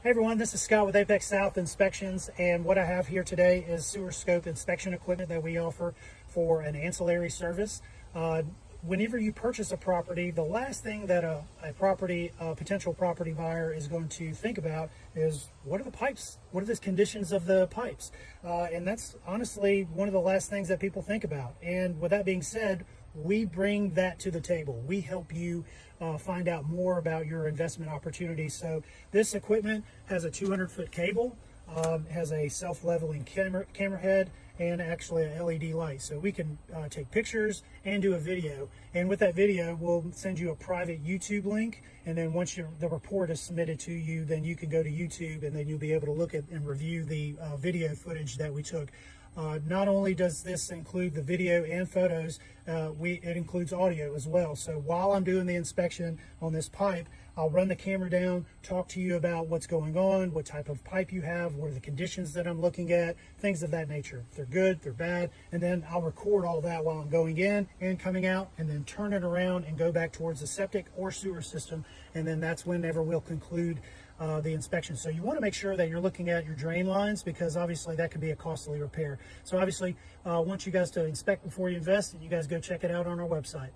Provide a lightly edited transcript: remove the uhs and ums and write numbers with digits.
Hey everyone, this is Scott with Apex South Inspections, and what I have here today is sewer scope inspection equipment that we offer for an ancillary service. Whenever you purchase a property, the last thing that a potential property buyer is going to think about is, what are the pipes? What are the conditions of the pipes? And that's honestly one of the last things that people think about. And with that being said, we bring that to the table. We help you find out more about your investment opportunities. So this equipment has a 200-foot cable, has a self-leveling camera head, and actually a LED light. So we can take pictures and do a video. And with that video, we'll send you a private YouTube link. And then once the report is submitted to you, then you can go to YouTube and then you'll be able to look at and review the video footage that we took. Not only does this include the video and photos, it includes audio as well. So while I'm doing the inspection on this pipe, I'll run the camera down, talk to you about what's going on, what type of pipe you have, what are the conditions that I'm looking at, things of that nature. If they're good, they're bad, and then I'll record all that while I'm going in and coming out, and then turn it around and go back towards the septic or sewer system, and then that's whenever we'll conclude the inspection. So you want to make sure that you're looking at your drain lines, because obviously that could be a costly repair. So obviously, I want you guys to inspect before you invest, and you guys go check it out on our website.